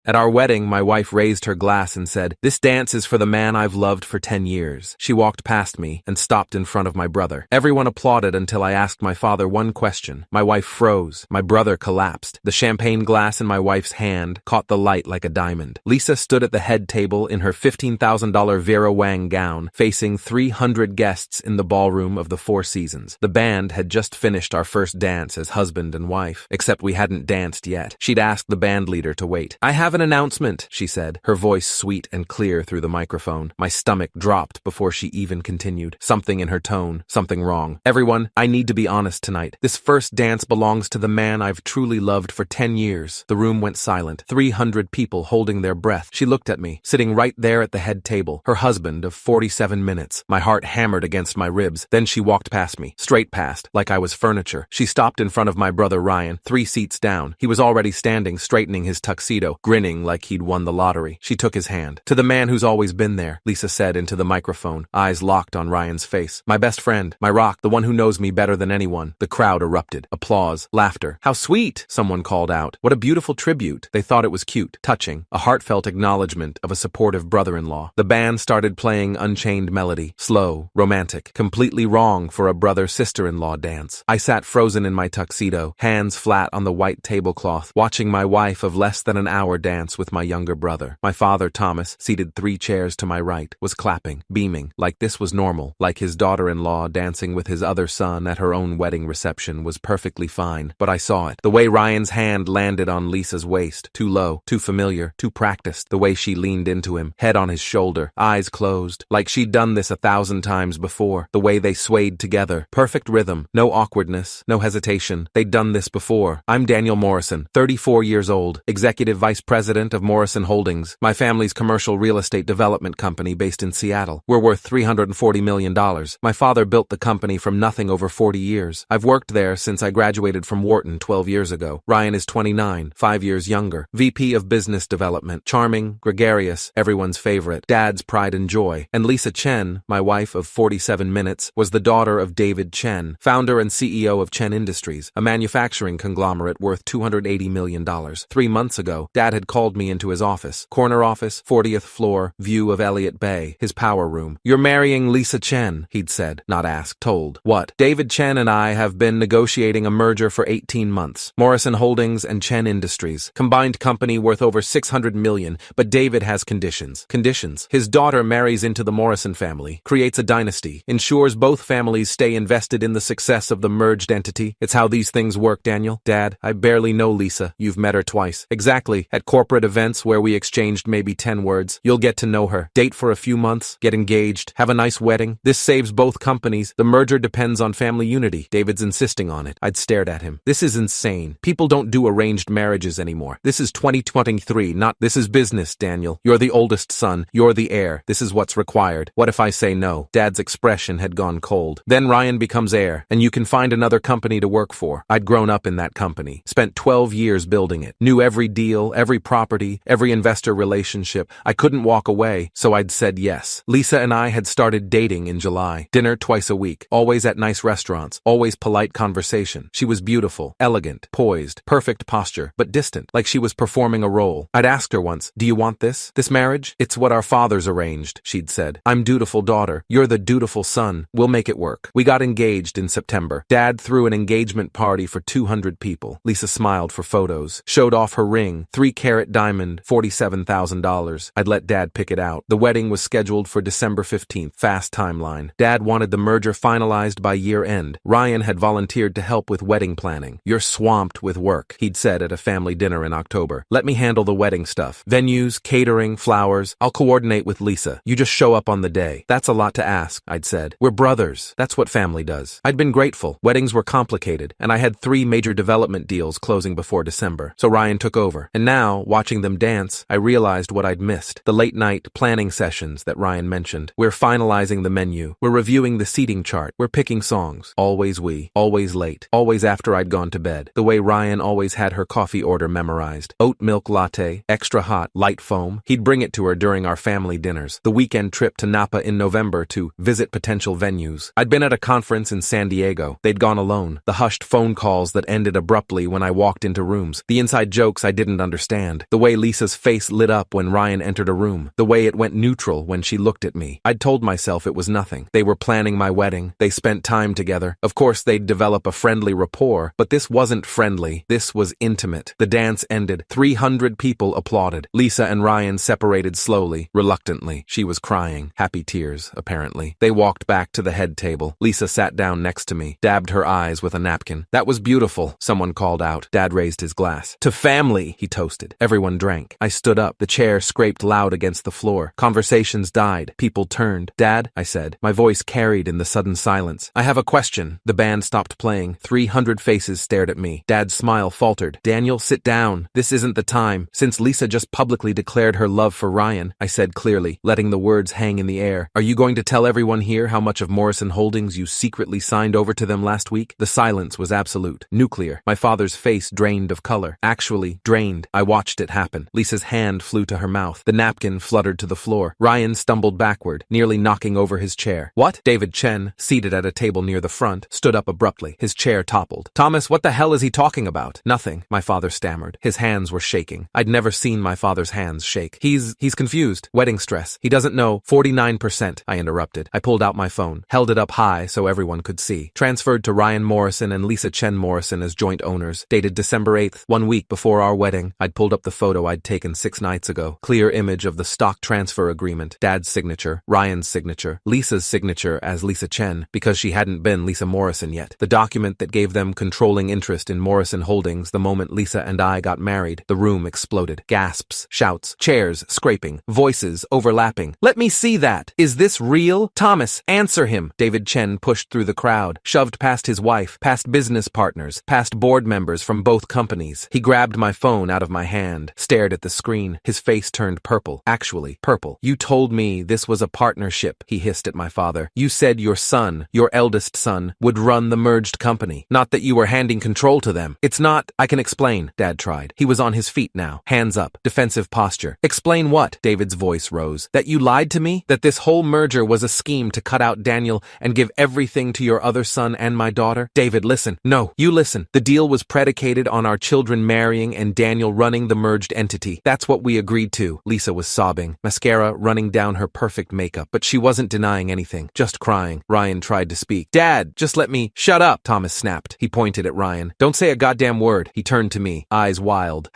At our wedding, my wife raised her glass and said, "This dance is for the man I've loved for 10 years. She walked past me and stopped in front of my brother. Everyone applauded until I asked my father one question. My wife froze. My brother collapsed. The champagne glass in my wife's hand caught the light like a diamond. Lisa stood at the head table in her $15,000 Vera Wang gown, facing 300 guests in the ballroom of the Four Seasons. The band had just finished our first dance as husband and wife, except we hadn't danced yet. She'd asked the band leader to wait. "I have an announcement," she said, her voice sweet and clear through the microphone. My stomach dropped before she even continued. Something in her tone, something wrong. "Everyone, I need to be honest tonight. This first dance belongs to the man I've truly loved for 10 years. The room went silent. 300 people holding their breath. She looked at me, sitting right there at the head table, her husband of 47 minutes. My heart hammered against my ribs. Then she walked past me, straight past, like I was furniture. She stopped in front of my brother Ryan, 3 seats down. He was already standing, straightening his tuxedo, grinning like he'd won the lottery. She took his hand. "To the man who's always been there," Lisa said into the microphone, eyes locked on Ryan's face. "My best friend, my rock, the one who knows me better than anyone." The crowd erupted. Applause, laughter. "How sweet," someone called out. "What a beautiful tribute." They thought it was cute, touching, a heartfelt acknowledgement of a supportive brother-in-law. The band started playing Unchained Melody, slow, romantic, completely wrong for a brother-sister-in-law dance. I sat frozen in my tuxedo, hands flat on the white tablecloth, watching my wife of less than an hour dance with my younger brother. My father, Thomas, seated 3 chairs to my right, was clapping, beaming, like this was normal, like his daughter-in-law dancing with his other son at her own wedding reception was perfectly fine. But I saw it. The way Ryan's hand landed on Lisa's waist, too low, too familiar, too practiced. The way she leaned into him, head on his shoulder, eyes closed, like she'd done this 1,000 times before. The way they swayed together, perfect rhythm, no awkwardness, no hesitation. They'd done this before. I'm Daniel Morrison, 34 years old, Executive Vice President of Morrison Holdings, my family's commercial real estate development company based in Seattle. We're worth $340 million. My father built the company from nothing over 40 years. I've worked there since I graduated from Wharton 12 years ago. Ryan is 29, 5 years younger, VP of Business Development, charming, gregarious, everyone's favorite, dad's pride and joy. And Lisa Chen, my wife of 47 minutes, was the daughter of David Chen, founder and CEO of Chen Industries, a manufacturing conglomerate worth $280 million. 3 months ago, Dad had called me into his office. Corner office, 40th floor, view of Elliott Bay, his power room. "You're marrying Lisa Chen," he'd said, not asked, told. "What?" "David Chen and I have been negotiating a merger for 18 months. Morrison Holdings and Chen Industries. Combined company worth over $600 million, but David has conditions. Conditions. His daughter marries into the Morrison family, creates a dynasty, ensures both families stay invested in the success of the merged entity. It's how these things work, Daniel." "Dad, I barely know Lisa. You've met her twice." "Exactly. At corporate events where we exchanged maybe 10 words. You'll get to know her. Date for a few months, get engaged, have a nice wedding. This saves both companies. The merger depends on family unity." David's insisting on it. I'd stared at him. "This is insane. People don't do arranged marriages anymore. This is 2023, not this is business, Daniel. You're the oldest son. You're the heir. This is what's required. What if I say no?" Dad's expression had gone cold. "Then Ryan becomes heir, and you can find another company to work for." I'd grown up in that company, spent 12 years building it, knew every deal, every property, every investor relationship. I couldn't walk away, so I'd said yes. Lisa and I had started dating in July. Dinner twice a week, always at nice restaurants, always polite conversation. She was beautiful, elegant, poised, perfect posture, but distant, like she was performing a role. I'd asked her once, "Do you want this marriage?" "It's what our fathers arranged," she'd said. "I'm dutiful daughter. You're the dutiful son. We'll make it work." We got engaged in September. Dad threw an engagement party for 200 people. Lisa smiled for photos, showed off her ring, 3-carat diamond, $47,000. I'd let Dad pick it out. The wedding was scheduled for December 15th, fast timeline. Dad wanted the merger finalized by year end. Ryan had volunteered to help with wedding planning. "You're swamped with work," he'd said at a family dinner in October. "Let me handle the wedding stuff. Venues, catering, flowers. I'll coordinate with Lisa. You just show up on the day." "That's a lot to ask," I'd said. "We're brothers. That's what family does." I'd been grateful. Weddings were complicated, and I had 3 major development deals closing before December. So Ryan took over. And now, watching them dance, I realized what I'd missed. The late-night planning sessions that Ryan mentioned. We're finalizing the menu. We're reviewing the seating chart. We're picking songs. Always we. Always late. Always after I'd gone to bed. The way Ryan always had her coffee order memorized. Oat milk latte, extra hot, light foam. He'd bring it to her during our family dinners. The weekend trip to Napa in November to visit potential venues. I'd been at a conference in San Diego. They'd gone alone. The hushed phone calls that ended abruptly when I walked into rooms. The inside jokes I didn't understand. hand. The way Lisa's face lit up when Ryan entered a room. The way it went neutral when she looked at me. I'd told myself it was nothing. They were planning my wedding. They spent time together. Of course, they'd develop a friendly rapport, but this wasn't friendly. This was intimate. The dance ended. 300 people applauded. Lisa and Ryan separated slowly, reluctantly. She was crying. Happy tears, apparently. They walked back to the head table. Lisa sat down next to me, dabbed her eyes with a napkin. That was beautiful, someone called out. Dad raised his glass. To family, he toasted. Everyone drank. I stood up. The chair scraped loud against the floor. Conversations died. People turned. Dad, I said. My voice carried in the sudden silence. I have a question. The band stopped playing. 300 faces stared at me. Dad's smile faltered. Daniel, sit down. This isn't the time. Since Lisa just publicly declared her love for Ryan, I said clearly, letting the words hang in the air. Are you going to tell everyone here how much of Morrison Holdings you secretly signed over to them last week? The silence was absolute. Nuclear. My father's face drained of color. Actually, drained. I watched it happen. Lisa's hand flew to her mouth. The napkin fluttered to the floor. Ryan stumbled backward, nearly knocking over his chair. What? David Chen, seated at a table near the front, stood up abruptly. His chair toppled. Thomas, what the hell is he talking about? Nothing, my father stammered. His hands were shaking. I'd never seen my father's hands shake. He's confused. Wedding stress. He doesn't know. 49%, I interrupted. I pulled out my phone, held it up high so everyone could see. Transferred to Ryan Morrison and Lisa Chen Morrison as joint owners. Dated December 8th, 1 week before our wedding. I'd pulled up the photo I'd taken 6 nights ago. Clear image of the stock transfer agreement. Dad's signature, Ryan's signature, Lisa's signature as Lisa Chen, because she hadn't been Lisa Morrison yet. The document that gave them controlling interest in Morrison Holdings the moment Lisa and I got married. The room exploded. Gasps, shouts, chairs scraping, voices overlapping. Let me see that. Is this real? Thomas, answer him. David Chen pushed through the crowd, shoved past his wife, past business partners, past board members from both companies. He grabbed my phone out of my hand, stared at the screen. His face turned purple. Actually, purple. You told me this was a partnership, he hissed at my father. You said your son, your eldest son, would run the merged company. Not that you were handing control to them. It's not. I can explain, Dad tried. He was on his feet now, hands up, defensive posture. Explain what? David's voice rose. That you lied to me? That this whole merger was a scheme to cut out Daniel and give everything to your other son and my daughter? David, listen. No, you listen. The deal was predicated on our children marrying and Daniel running the merged entity. That's what we agreed to. Lisa was sobbing, mascara running down her perfect makeup, but she wasn't denying anything, just crying. Ryan tried to speak. Dad, just let me. Shut up, Thomas snapped. He pointed at Ryan. Don't say a goddamn word. He turned to me, eyes wild.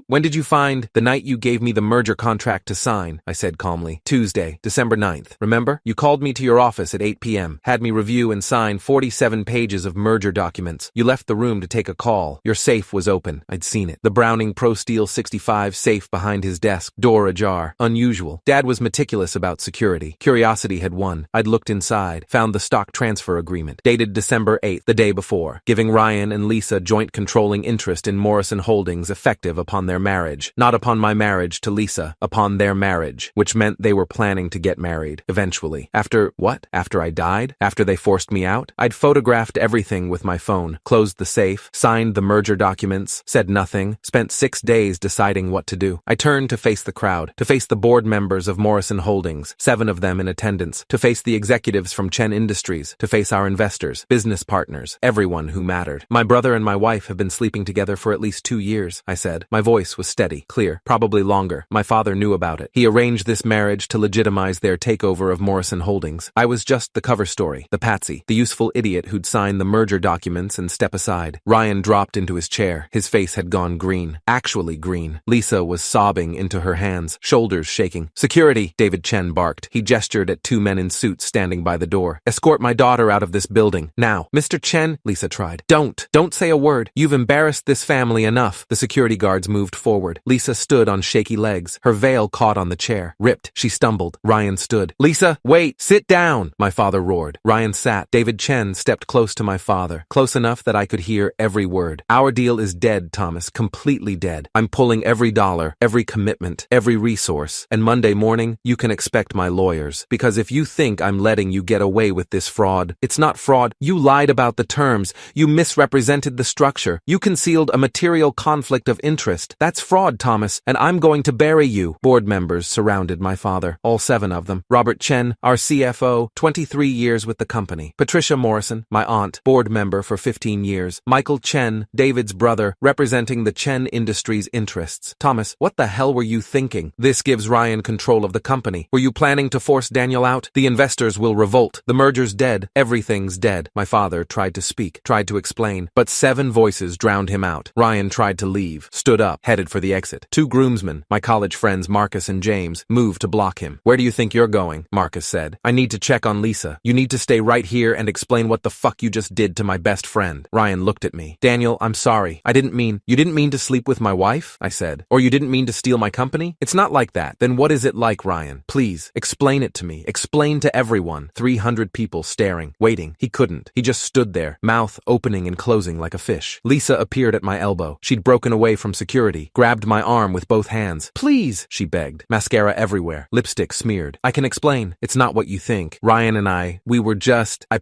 When did you find? The night you gave me the merger contract to sign, I said calmly. Tuesday, December 9th. Remember? You called me to your office at 8 p.m., had me review and sign 47 pages of merger documents. You left the room to take a call. Your safe was open. I'd seen it. The Browning Pro Steel 65 safe behind his desk, door ajar. Unusual. Dad was meticulous about security. Curiosity had won. I'd looked inside, found the stock transfer agreement, dated December 8th, the day before, giving Ryan and Lisa joint controlling interest in Morrison Holdings effective upon their marriage. Not upon my marriage to Lisa, upon their marriage, which meant they were planning to get married, eventually. After what? After I died? After they forced me out? I'd photographed everything with my phone, closed the safe, signed the merger documents, said nothing, spent 6 days deciding what to do. I turned to face the crowd, to face the board members of Morrison Holdings, 7 of them in attendance, to face the executives from Chen Industries, to face our investors, business partners, everyone who mattered. My brother and my wife have been sleeping together for at least 2 years, I said. My voice was steady, clear, probably longer. My father knew about it. He arranged this marriage to legitimize their takeover of Morrison Holdings. I was just the cover story, the patsy, the useful idiot who'd sign the merger documents and step aside. Ryan dropped into his chair. His face had gone green. Actually green. Lisa was sobbing into her hands, shoulders shaking. Security, David Chen barked. He gestured at 2 men in suits standing by the door. Escort my daughter out of this building, now. Mr. Chen, Lisa tried. Don't say a word. You've embarrassed this family enough. The security guards moved forward. Lisa stood on shaky legs. Her veil caught on the chair. Ripped. She stumbled. Ryan stood. Lisa, wait! Sit down! My father roared. Ryan sat. David Chen stepped close to my father, close enough that I could hear every word. Our deal is dead, Thomas. Completely dead. I'm pulling every dollar, every commitment, every resource. And Monday morning, you can expect my lawyers. Because if you think I'm letting you get away with this fraud, it's not fraud. You lied about the terms. You misrepresented the structure. You concealed a material conflict of interest. That's fraud, Thomas, and I'm going to bury you. Board members surrounded my father, all 7 of them. Robert Chen, our CFO, 23 years with the company. Patricia Morrison, my aunt, board member for 15 years. Michael Chen, David's brother, representing the Chen Industries interests. Thomas, what the hell were you thinking? This gives Ryan control of the company. Were you planning to force Daniel out? The investors will revolt. The merger's dead. Everything's dead. My father tried to speak, tried to explain, but 7 voices drowned him out. Ryan tried to leave, stood up, headed for the exit. 2 groomsmen, my college friends Marcus and James, moved to block him. Where do you think you're going? Marcus said. I need to check on Lisa. You need to stay right here and explain what the fuck you just did to my best friend. Ryan looked at me. Daniel, I'm sorry. You didn't mean to sleep with my wife? I said. Or you didn't mean to steal my company? It's not like that. Then what is it like, Ryan? Please, explain it to me. Explain to everyone. 300 people staring, waiting. He couldn't. He just stood there, mouth opening and closing like a fish. Lisa appeared at my elbow. She'd broken away from security, grabbed my arm with both hands. Please, she begged. Mascara everywhere, lipstick smeared. I can explain. It's not what you think. Ryan and I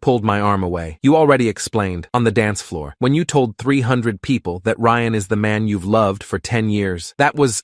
pulled my arm away. You already explained, on the dance floor, when you told 300 people that Ryan is the man you've loved for 10 years.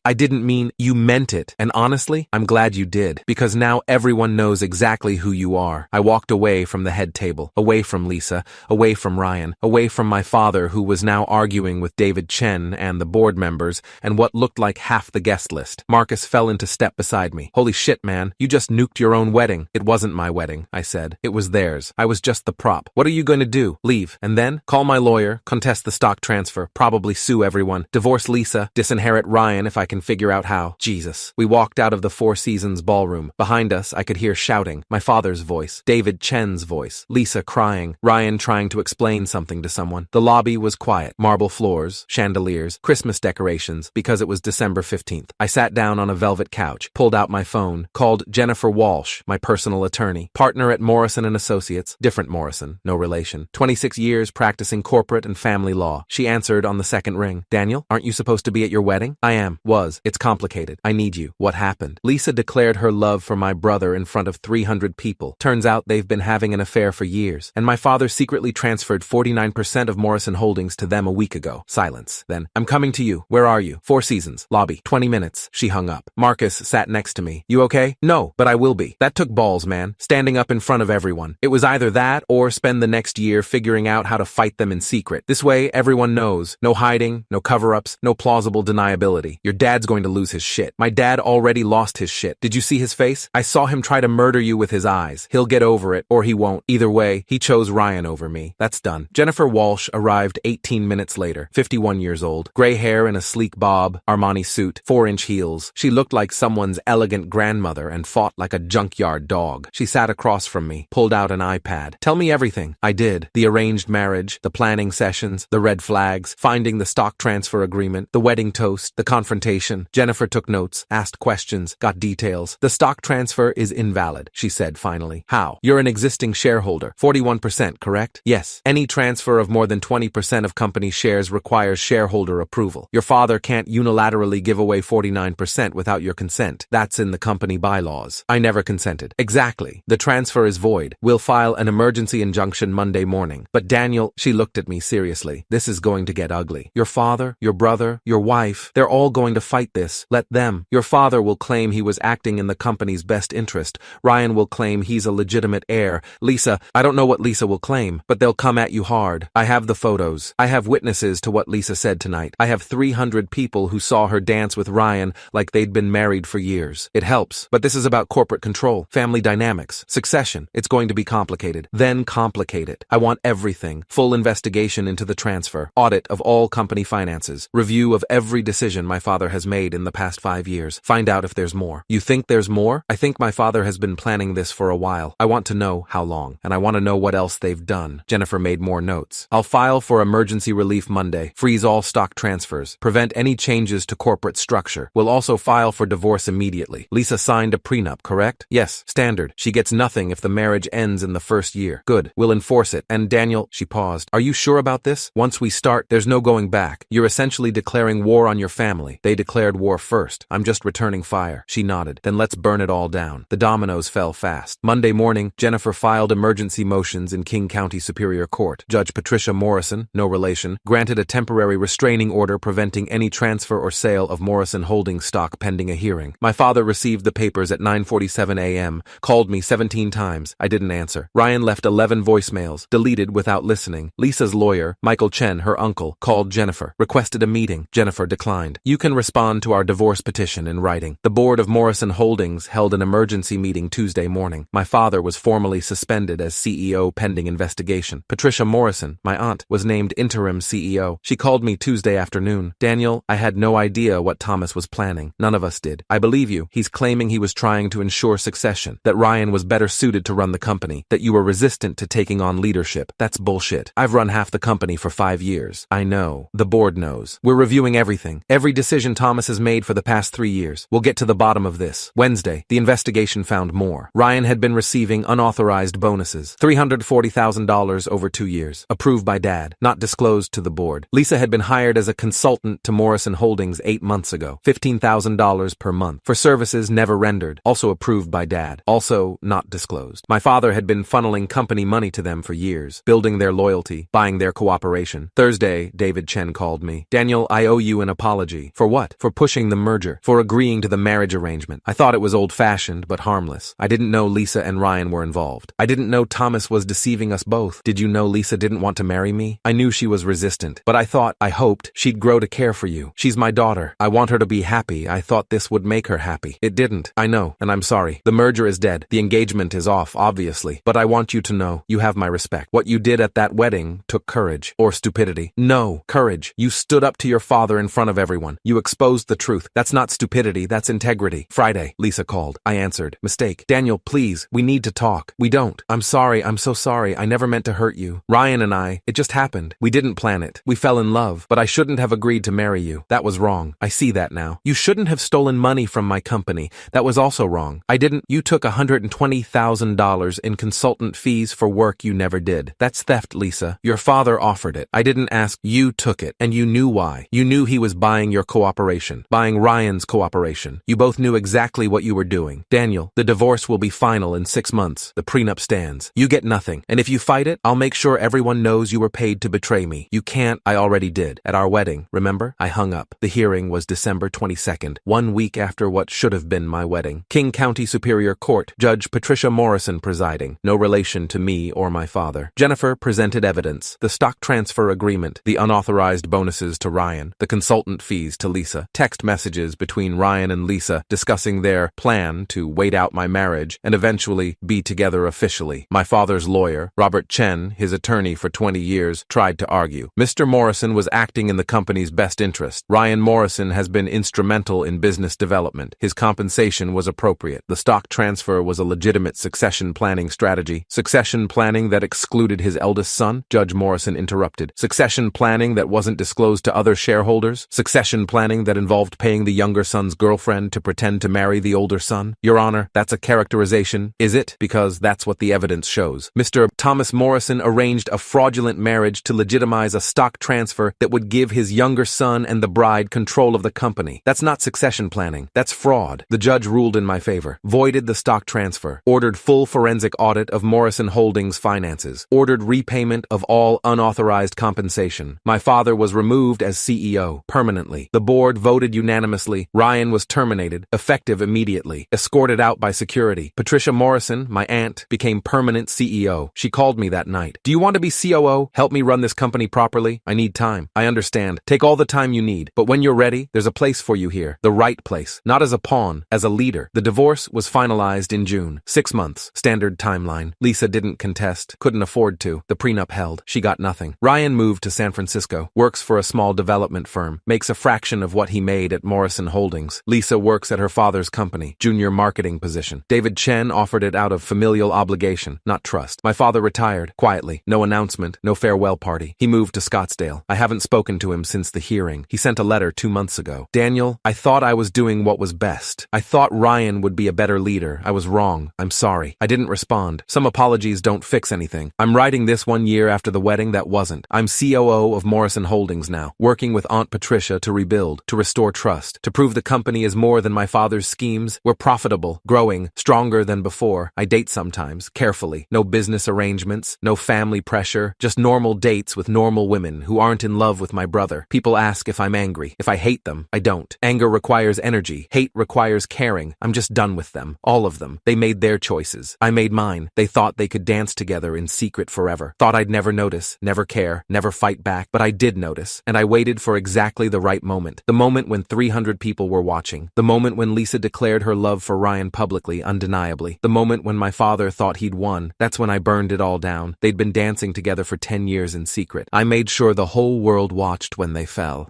I didn't mean, you meant it. And honestly, I'm glad you did, because now everyone knows exactly who you are. I walked away from the head table, away from Lisa, away from Ryan, away from my father who was now arguing with David Chen and the board members and what looked like half the guest list. Marcus fell into step beside me. Holy shit, man, you just nuked your own wedding. It wasn't my wedding, I said. It was theirs. I was just the prop. What are you going to do? Leave. And then? Call my lawyer, contest the stock transfer, probably sue everyone, divorce Lisa, disinherit Ryan if I can figure out how. Jesus. We walked out of the Four Seasons ballroom. Behind us, I could hear shouting. My father's voice. David Chen's voice. Lisa crying. Ryan trying to explain something to someone. The lobby was quiet. Marble floors, chandeliers, Christmas decorations, because it was December 15th. I sat down on a velvet couch, pulled out my phone, called Jennifer Walsh, my personal attorney, partner at Morrison & Associates, different Morrison, no relation, 26 years practicing corporate and family law. She answered on the second ring. Daniel, aren't you supposed to be at your wedding? I am. It's complicated. I need you. What happened? Lisa declared her love for my brother in front of 300 people. Turns out they've been having an affair for years, and my father secretly transferred 49% of Morrison Holdings to them a week ago. Silence. Then, I'm coming to you. Where are you? Four Seasons. Lobby. 20 minutes. She hung up. Marcus sat next to me. You okay? No, but I will be. That took balls, man. Standing up in front of everyone. It was either that or spend the next year figuring out how to fight them in secret. This way, everyone knows. No hiding, no cover-ups, no plausible deniability. Your dad's going to lose his shit. My dad already lost his shit. Did you see his face? I saw him try to murder you with his eyes. He'll get over it, or he won't. Either way, he chose Ryan over me. That's done. Jennifer Walsh arrived 18 minutes later, 51 years old. Gray hair in a sleek bob, Armani suit, 4-inch heels. She looked like someone's elegant grandmother and fought like a junkyard dog. She sat across from me, pulled out an iPad. Tell me everything. I did. The arranged marriage, the planning sessions, the red flags, finding the stock transfer agreement, the wedding toast, the confrontation. Jennifer took notes, asked questions, got details. The stock transfer is invalid, she said finally. How? You're an existing shareholder. 41%, correct? Yes. Any transfer of more than 20% of company shares requires shareholder approval. Your father can't unilaterally give away 49% without your consent. That's in the company bylaws. I never consented. Exactly. The transfer is void. We'll file an emergency injunction Monday morning. But Daniel, she looked at me seriously. This is going to get ugly. Your father, your brother, your wife, they're all going to fight this. Let them. Your father will claim he was acting in the company's best interest. Ryan will claim he's a legitimate heir. Lisa, I don't know what Lisa will claim, but they'll come at you hard. I have the photos. I have witnesses to what Lisa said tonight. I have 300 people who saw her dance with Ryan like they'd been married for years. It helps, but this is about corporate control, family dynamics, succession. It's going to be complicated. Then complicate it. I want everything. Full investigation into the transfer, audit of all company finances, review of every decision my father has made in the past 5 years. Find out if there's more. You think there's more? I think my father has been planning this for a while. I want to know how long, and I want to know what else they've done. Jennifer made more notes. I'll file for emergency relief Monday, freeze all stock transfers, prevent any changes to corporate structure. We'll also file for divorce immediately. Lisa signed a prenup, correct? Yes, standard. She gets nothing if the marriage ends in the first year. Good. We'll enforce it. And Daniel, she paused. Are you sure about this? Once we start, there's no going back. You're essentially declaring war on your family. They declared war first. I'm just returning fire. She nodded. Then let's burn it all down. The dominoes fell fast. Monday morning, Jennifer filed emergency motions in King County Superior Court. Judge Patricia Morrison, no relation, granted a temporary restraining order preventing any transfer or sale of Morrison Holdings stock pending a hearing. My father received the papers at 9:47 a.m., called me 17 times. I didn't answer. Ryan left 11 voicemails, deleted without listening. Lisa's lawyer, Michael Chen, her uncle, called Jennifer, requested a meeting. Jennifer declined. You can respond to our divorce petition in writing. The board of Morrison Holdings held an emergency meeting Tuesday morning. My father was formally suspended as CEO pending investigation. Patricia Morrison, my aunt, was named interim CEO. She called me Tuesday afternoon. Daniel, I had no idea what Thomas was planning. None of us did. I believe you. He's claiming he was trying to ensure succession, that Ryan was better suited to run the company, that you were resistant to taking on leadership. That's bullshit. I've run half the company for 5 years. I know. The board knows. We're reviewing everything. Every decision Thomas has made for the past 3 years. We'll get to the bottom of this. Wednesday, the investigation found more. Ryan had been receiving unauthorized bonuses. $340,000 over 2 years. Approved by Dad. Not disclosed to the board. Lisa had been hired as a consultant to Morrison Holdings 8 months ago. $15,000 per month. For services never rendered. Also approved by Dad. Also not disclosed. My father had been funneling company money to them for years. Building their loyalty. Buying their cooperation. Thursday, David Chen called me. Daniel, I owe you an apology. For what? For pushing the merger. For agreeing to the marriage arrangement. I thought it was old-fashioned, but harmless. I didn't know Lisa and Ryan were involved. I didn't know Thomas was deceiving us both. Did you know Lisa didn't want to marry me? I knew she was resistant, but I hoped, she'd grow to care for you. She's my daughter. I want her to be happy. I thought this would make her happy. It didn't. I know, and I'm sorry. The merger is dead. The engagement is off, obviously. But I want you to know, you have my respect. What you did at that wedding took courage. Or stupidity. No, courage. You stood up to your father in front of everyone. You exposed the truth. That's not stupidity, that's integrity. Friday, Lisa called. I answered. Mistake. Daniel, please, we need to talk. We don't. I'm sorry, I'm so sorry. I never meant to hurt you. Ryan and I, it just happened. We didn't plan it. We fell in love, but I shouldn't have agreed to marry you. That was wrong. I see that now. You shouldn't have stolen money from my company. That was also wrong. I didn't. You took $120,000 in consultant fees for work you never did. That's theft, Lisa. Your father offered it. I didn't ask. You took it, and you knew why. You knew he was buying your cooperation, buying Ryan's cooperation. You both knew exactly what you were doing. Daniel, the divorce will be final in 6 months. The prenup stands. You get nothing, and if you fight it, I'll make sure everyone knows you were paid to betray me. You can't. I already did. At our wedding, remember? I hung up. The hearing was December 22nd, 1 week after what should have been my wedding. King County Superior Court, Judge Patricia Morrison presiding. No relation to me or my father. Jennifer presented evidence. The stock transfer agreement, the unauthorized bonuses to Ryan, the consultant fees to Lisa, text messages between Ryan and Lisa discussing their plan to wait out my marriage and eventually be together officially. My father's lawyer, Robert Chen, his attorney for 20 years, tried to argue. Mr. Morrison was acting in the company's best interest. Ryan Morrison has been instrumental in business development. His compensation was appropriate. The stock transfer was a legitimate succession planning strategy. Succession planning that excluded his eldest son? Judge Morrison interrupted. Succession planning that wasn't disclosed to other shareholders? Succession planning that involved paying the younger son's girlfriend to pretend to marry the older son? Your Honor, that's a characterization, is it? Because that's what the evidence shows. Mr. Thomas Morrison arranged a fraudulent marriage to legitimize a stock transfer that would give his younger son and the bride control of the company. That's not succession planning. That's fraud. The judge ruled in my favor. Voided the stock transfer. Ordered full forensic audit of Morrison Holdings' finances. Ordered repayment of all unauthorized compensation. My father was removed as CEO permanently. The board voted unanimously. Ryan was terminated, effective immediately. Escorted out by security. Patricia Morrison, my aunt, became permanent CEO. She called me that night. Do you want to be COO? Help me run this company properly? I need time. I understand. Take all the time you need. But when you're ready, there's a place for you here. The right place. Not as a pawn, as a leader. The divorce was finalized in June. 6 months. Standard timeline. Lisa didn't contest. Couldn't afford to. The prenup held. She got nothing. Ryan moved to San Francisco. Works for a small development firm. Makes a fraction of what he made at Morrison Holdings. Lisa works at her father's company. Junior marketing position. David Chen offered it out of familial obligation, not trust. My father retired. Quietly. No announcement. No farewell party. He moved to Scottsdale. I haven't spoken to him since the hearing. He sent a letter 2 months ago. Daniel, I thought I was doing what was best. I thought Ryan would be a better leader. I was wrong. I'm sorry. I didn't respond. Some apologies don't fix anything. I'm writing this 1 year after the wedding that wasn't. I'm COO of Morrison Holdings now, working with Aunt Patricia to rebuild, to restore trust, to prove the company is more than my father's schemes. We're profitable, growing, stronger than before. I date sometimes, carefully. No business arrangements, no family pressure, just normal dates with normal women who aren't in love with my brother. People ask if I'm angry. If I hate them, I don't. Anger requires energy. Hate requires caring. I'm just done with them. All of them. They made their choices. I made mine. They thought they could dance together in secret forever. Thought I'd never notice, never care, never fight back, but I did notice, and I waited for exactly exactly the right moment. The moment when 300 people were watching. The moment when Lisa declared her love for Ryan publicly, undeniably. The moment when my father thought he'd won. That's when I burned it all down. They'd been dancing together for 10 years in secret. I made sure the whole world watched when they fell.